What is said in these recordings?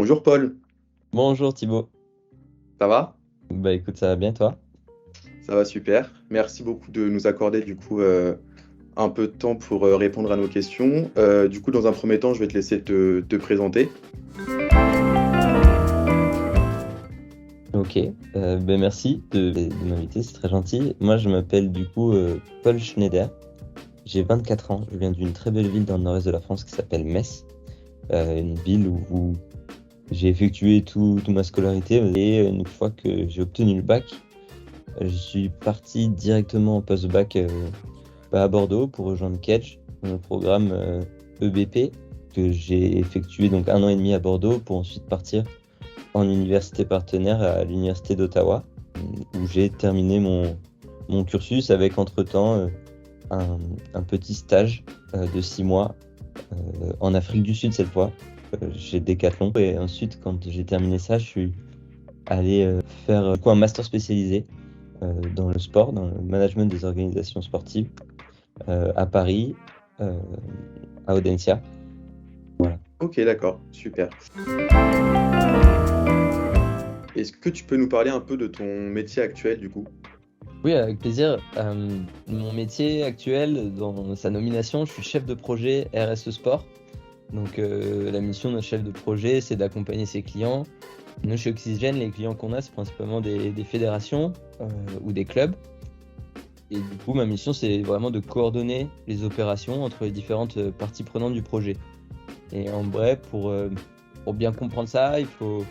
Bonjour Paul, Bonjour Thibaut. ça va? Bah écoute, ça va bien toi? Ça va super. Merci beaucoup de nous accorder un peu de temps pour répondre à nos questions. Dans un premier temps, je vais te laisser te présenter. Ok, merci de m'inviter, c'est très gentil. Moi je m'appelle Paul Schneider, j'ai 24 ans, je viens d'une très belle ville dans le nord-est de la France qui s'appelle Metz, une ville où j'ai effectué toute ma scolarité et une fois que j'ai obtenu le bac, je suis parti directement en post-bac à Bordeaux pour rejoindre Kedge, mon programme EBP que j'ai effectué donc 1 an et demi à Bordeaux pour ensuite partir en université partenaire à l'université d'Ottawa où j'ai terminé mon cursus avec entre-temps un petit stage de 6 mois en Afrique du Sud cette fois chez Decathlon et ensuite quand j'ai terminé ça je suis allé faire un master spécialisé dans le sport, dans le management des organisations sportives à Paris, euh, à Audencia. Voilà. Ok, d'accord, super. Est-ce que tu peux nous parler un peu de ton métier actuel du coup? Oui, avec plaisir. Mon métier actuel, dans sa nomination, je suis chef de projet RSE Sport. Donc, la mission d'un chef de projet, c'est d'accompagner ses clients. Nous, chez Oxygène, les clients qu'on a, c'est principalement des fédérations ou des clubs. Et du coup, ma mission, c'est vraiment de coordonner les opérations entre les différentes parties prenantes du projet. Et en bref, pour bien comprendre ça, il faut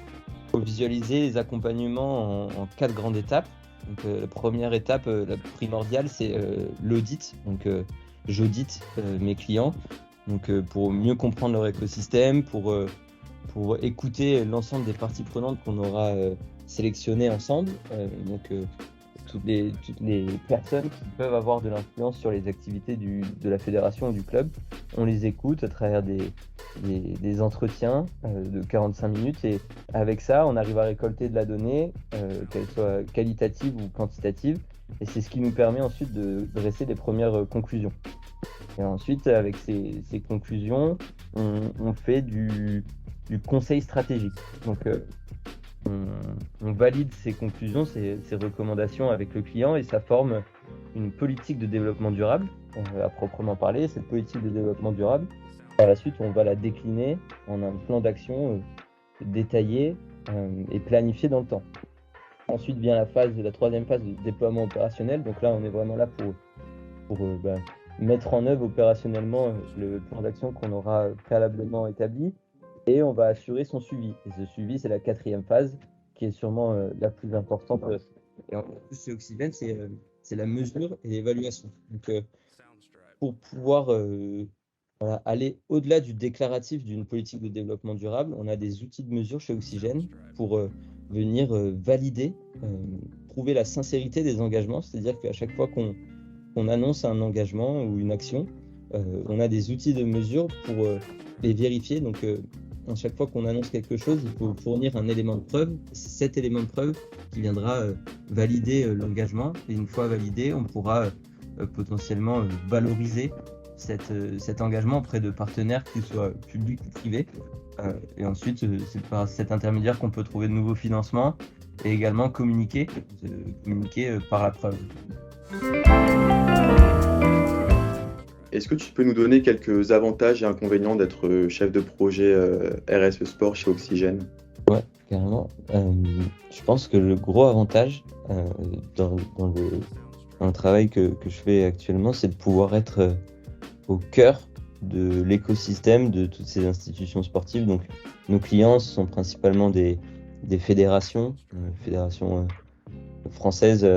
visualiser les accompagnements en 4 grandes étapes. Donc, la première étape, la primordiale, c'est l'audit. Donc, j'audite mes clients pour mieux comprendre leur écosystème, pour écouter l'ensemble des parties prenantes qu'on aura sélectionnées ensemble. Toutes les personnes qui peuvent avoir de l'influence sur les activités de la fédération ou du club. On les écoute à travers des entretiens de 45 minutes et avec ça, on arrive à récolter de la donnée, qu'elle soit qualitative ou quantitative, et c'est ce qui nous permet ensuite de dresser des premières conclusions. Et ensuite, avec ces conclusions, on fait du conseil stratégique. Donc, on valide ces conclusions, ces recommandations avec le client et ça forme une politique de développement durable à proprement parler. Cette politique de développement durable, par la suite, on va la décliner en un plan d'action détaillé et planifié dans le temps. Ensuite vient la troisième phase de déploiement opérationnel. Donc là, on est vraiment là pour mettre en œuvre opérationnellement le plan d'action qu'on aura préalablement établi et on va assurer son suivi. Et ce suivi, c'est la quatrième phase qui est sûrement la plus importante. Et en plus, chez Oxygène, c'est la mesure et l'évaluation. Donc, pour pouvoir aller au-delà du déclaratif d'une politique de développement durable, on a des outils de mesure chez Oxygène pour venir valider, prouver la sincérité des engagements. C'est-à-dire qu'à chaque fois qu'on annonce un engagement ou une action, on a des outils de mesure pour les vérifier. Donc, à chaque fois qu'on annonce quelque chose, il faut fournir un élément de preuve. C'est cet élément de preuve qui viendra valider l'engagement. Et une fois validé, on pourra potentiellement valoriser cet engagement auprès de partenaires, qu'ils soient publics ou privés. Et ensuite, c'est par cet intermédiaire qu'on peut trouver de nouveaux financements et également communiquer par la preuve. Est-ce que tu peux nous donner quelques avantages et inconvénients d'être chef de projet RSE Sport chez Oxygène? Ouais, carrément. Je pense que le gros avantage dans le travail que je fais actuellement, c'est de pouvoir être au cœur de l'écosystème de toutes ces institutions sportives. Donc, nos clients sont principalement des fédérations, françaises,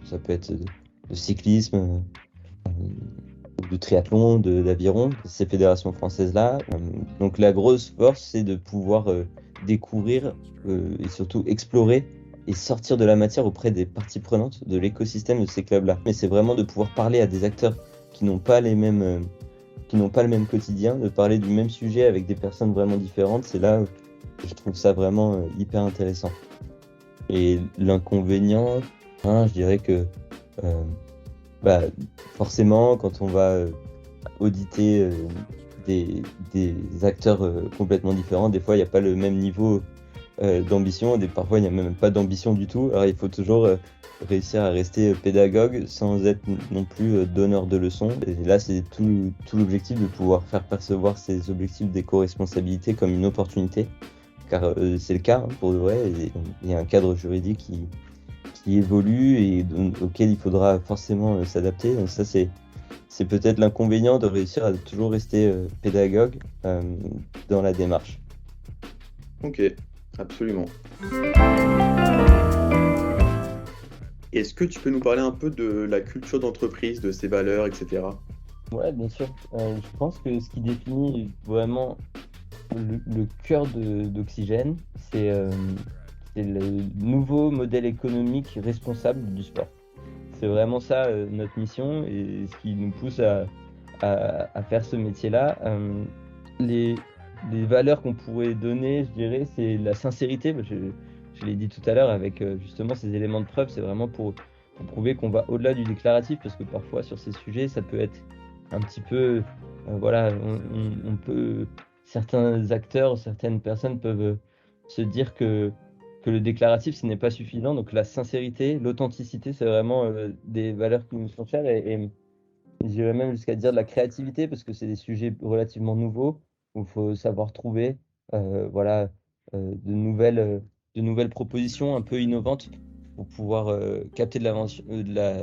ça peut être de cyclisme, de triathlon, d'aviron, ces fédérations françaises-là. Donc la grosse force, c'est de pouvoir découvrir et surtout explorer et sortir de la matière auprès des parties prenantes de l'écosystème de ces clubs-là. Mais c'est vraiment de pouvoir parler à des acteurs qui n'ont pas le même quotidien, de parler du même sujet avec des personnes vraiment différentes. C'est là que je trouve ça vraiment hyper intéressant. Et l'inconvénient, je dirais que forcément, quand on va auditer des acteurs complètement différents. Des fois, il n'y a pas le même niveau d'ambition, parfois il n'y a même pas d'ambition du tout. Alors il faut toujours réussir à rester pédagogue sans être non plus donneur de leçons. Et là, c'est tout l'objectif de pouvoir faire percevoir ces objectifs d'éco-responsabilité comme une opportunité, car c'est le cas pour de vrai. Il y a un cadre juridique qui évolue et auquel il faudra forcément s'adapter. Donc ça, c'est peut-être l'inconvénient de réussir à toujours rester pédagogue dans la démarche. Ok, absolument. Est-ce que tu peux nous parler un peu de la culture d'entreprise, de ses valeurs, etc. Ouais, bien sûr. Je pense que ce qui définit vraiment le cœur d'Oxygène, c'est le nouveau modèle économique responsable du sport. C'est vraiment ça notre mission et ce qui nous pousse à faire ce métier-là. Les valeurs qu'on pourrait donner, je dirais, c'est la sincérité. Je l'ai dit tout à l'heure avec justement ces éléments de preuve, c'est vraiment pour prouver qu'on va au-delà du déclaratif, parce que parfois sur ces sujets, ça peut être un petit peu, voilà, on peut, certains acteurs, certaines personnes peuvent se dire que le déclaratif, ce n'est pas suffisant. Donc la sincérité, l'authenticité, c'est vraiment des valeurs qui nous sont chères et j'irais même jusqu'à dire de la créativité, parce que c'est des sujets relativement nouveaux où il faut savoir trouver voilà, de nouvelles propositions un peu innovantes pour pouvoir capter de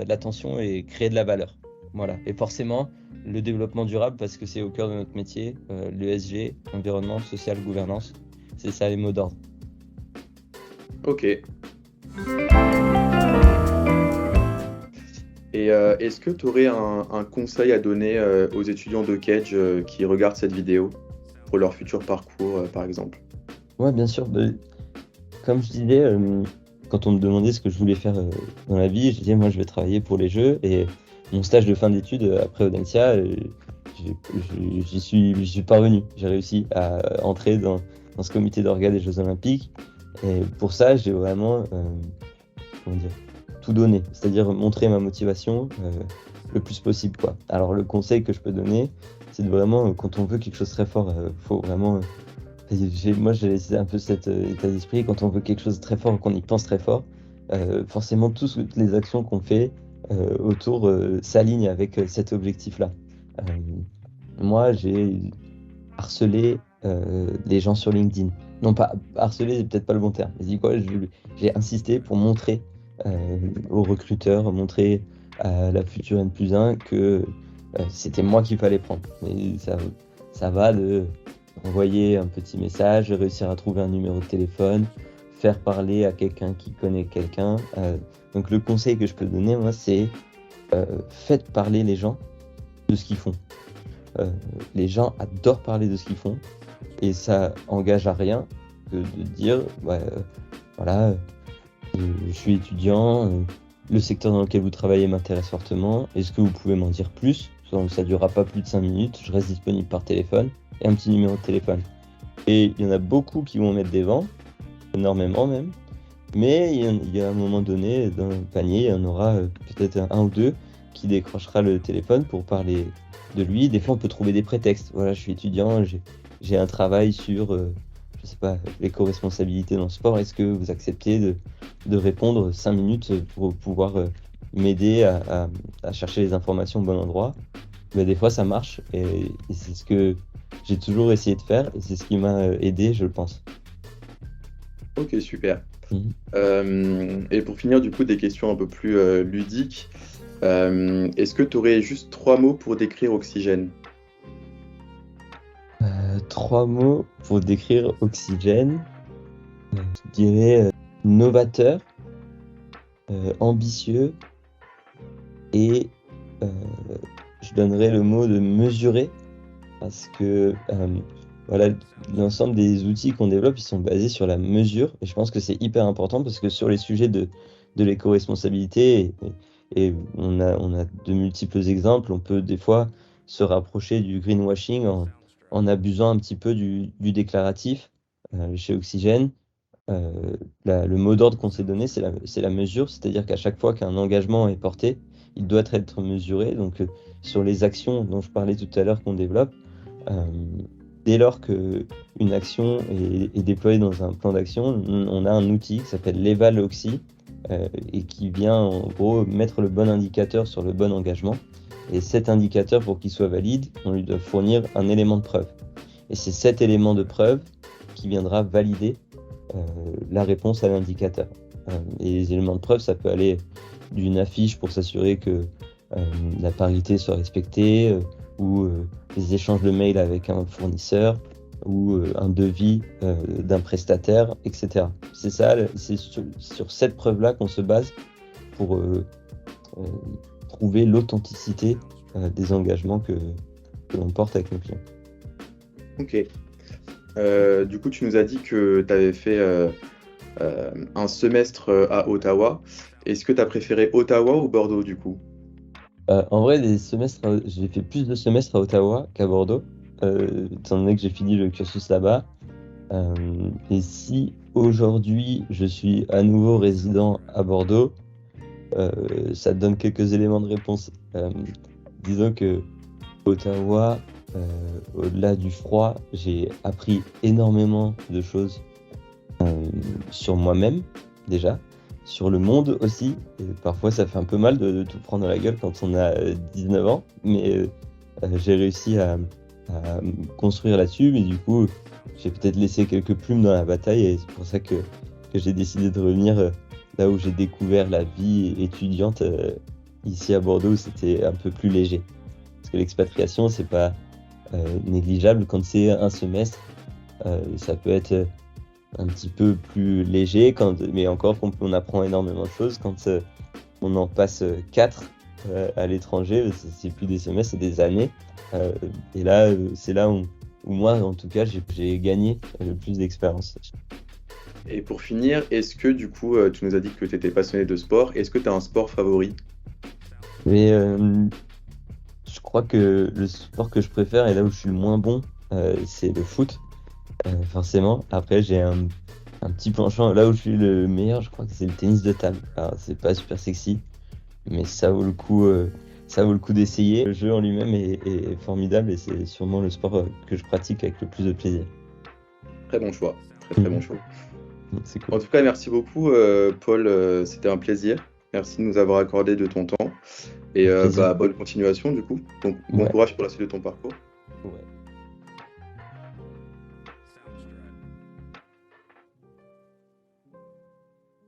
l'attention et créer de la valeur. Voilà. Et forcément, le développement durable, parce que c'est au cœur de notre métier, l'ESG, environnement, social, gouvernance, c'est ça les mots d'ordre. Ok. Et est-ce que tu aurais un conseil à donner aux étudiants de Kedge qui regardent cette vidéo pour leur futur parcours, par exemple? Ouais, bien sûr. Comme je disais, quand on me demandait ce que je voulais faire dans la vie, je disais moi je vais travailler pour les Jeux, et mon stage de fin d'études après Audencia, j'y suis parvenu. J'ai réussi à entrer dans ce comité d'orga des Jeux Olympiques, et pour ça j'ai vraiment comment dire, tout donné, c'est-à-dire montrer ma motivation le plus possible, quoi. Alors le conseil que je peux donner, c'est de vraiment, quand on veut quelque chose de très fort, faut vraiment moi, j'ai un peu cet état d'esprit. Quand on veut quelque chose de très fort, qu'on y pense très fort, forcément, toutes les actions qu'on fait autour s'alignent avec cet objectif-là. Moi, j'ai harcelé les gens sur LinkedIn. Non, pas harceler, c'est peut-être pas le bon terme. Mais quoi, j'ai insisté pour montrer aux recruteurs, montrer à la future N+1 que c'était moi qu'il fallait prendre. Mais ça va de envoyer un petit message, réussir à trouver un numéro de téléphone, faire parler à quelqu'un qui connaît quelqu'un. Donc le conseil que je peux donner, moi, c'est faites parler les gens de ce qu'ils font. Les gens adorent parler de ce qu'ils font, et ça engage à rien que de dire voilà, je suis étudiant, le secteur dans lequel vous travaillez m'intéresse fortement, est-ce que vous pouvez m'en dire plus? Donc ça durera pas plus de 5 minutes, je reste disponible par téléphone, et un petit numéro de téléphone. Et il y en a beaucoup qui vont mettre des vents, énormément même, mais il y a un moment donné, dans le panier, il y en aura peut-être un ou deux qui décrochera le téléphone pour parler de lui. Des fois, on peut trouver des prétextes. Voilà, je suis étudiant, j'ai un travail sur, je sais pas, l'éco-responsabilité dans le sport. Est-ce que vous acceptez de répondre 5 minutes pour pouvoir m'aider à chercher les informations au bon endroit? Mais des fois, ça marche, et c'est ce que j'ai toujours essayé de faire, et c'est ce qui m'a aidé, je pense. Ok, super. Et pour finir, du coup, des questions un peu plus ludiques. Est-ce que tu aurais juste 3 mots pour décrire Oxygène? 3 mots pour décrire Oxygène. Je dirais novateur, ambitieux, et je donnerais le mot de mesuré, parce que voilà, l'ensemble des outils qu'on développe, ils sont basés sur la mesure, et je pense que c'est hyper important, parce que sur les sujets de l'éco-responsabilité, et on a de multiples exemples, on peut des fois se rapprocher du greenwashing en abusant un petit peu du déclaratif. Chez Oxygène, le mot d'ordre qu'on s'est donné, c'est la mesure, c'est-à-dire qu'à chaque fois qu'un engagement est porté, il doit être mesuré. Donc sur les actions dont je parlais tout à l'heure qu'on développe, Dès lors qu'une action est déployée dans un plan d'action, on a un outil qui s'appelle l'EvalOxy et qui vient en gros mettre le bon indicateur sur le bon engagement. Et cet indicateur, pour qu'il soit valide, on lui doit fournir un élément de preuve. Et c'est cet élément de preuve qui viendra valider la réponse à l'indicateur. Et les éléments de preuve, ça peut aller d'une affiche pour s'assurer que la parité soit respectée, ou des échanges de mails avec un fournisseur, ou un devis d'un prestataire, etc. C'est ça, c'est sur cette preuve-là qu'on se base pour prouver l'authenticité des engagements que l'on porte avec nos clients. Ok. Du coup, tu nous as dit que tu avais fait un semestre à Ottawa. Est-ce que tu as préféré Ottawa ou Bordeaux du coup? En vrai, j'ai fait plus de semestres à Ottawa qu'à Bordeaux, étant donné que j'ai fini le cursus là-bas. Et si aujourd'hui je suis à nouveau résident à Bordeaux, ça te donne quelques éléments de réponse. Disons que Ottawa, au-delà du froid, j'ai appris énormément de choses sur moi-même déjà, sur le monde aussi. Et parfois ça fait un peu mal de tout prendre dans la gueule quand on a 19 ans, mais j'ai réussi à construire là-dessus, mais du coup j'ai peut-être laissé quelques plumes dans la bataille et c'est pour ça que j'ai décidé de revenir là où j'ai découvert la vie étudiante ici à Bordeaux, où c'était un peu plus léger. Parce que l'expatriation, c'est pas négligeable. Quand c'est un semestre, ça peut être un petit peu plus léger, mais encore on apprend énormément de choses. Quand on en passe 4 à l'étranger, c'est plus des semestres, c'est des années. Et là, c'est là où moi, en tout cas, j'ai gagné le plus d'expérience. Et pour finir, est-ce que du coup, tu nous as dit que tu étais passionné de sport, est-ce que tu as un sport favori? Mais je crois que le sport que je préfère et là où je suis le moins bon, c'est le foot, forcément. Après, j'ai un petit penchant. Là où je suis le meilleur, je crois que c'est le tennis de table. Alors, c'est pas super sexy, mais ça vaut le coup d'essayer. Le jeu en lui-même est formidable et c'est sûrement le sport que je pratique avec le plus de plaisir. Très bon choix, très bon choix. C'est cool. En tout cas, merci beaucoup, Paul. C'était un plaisir. Merci de nous avoir accordé de ton temps. Et bonne continuation, du coup. Donc, bon courage pour la suite de ton parcours. Ouais.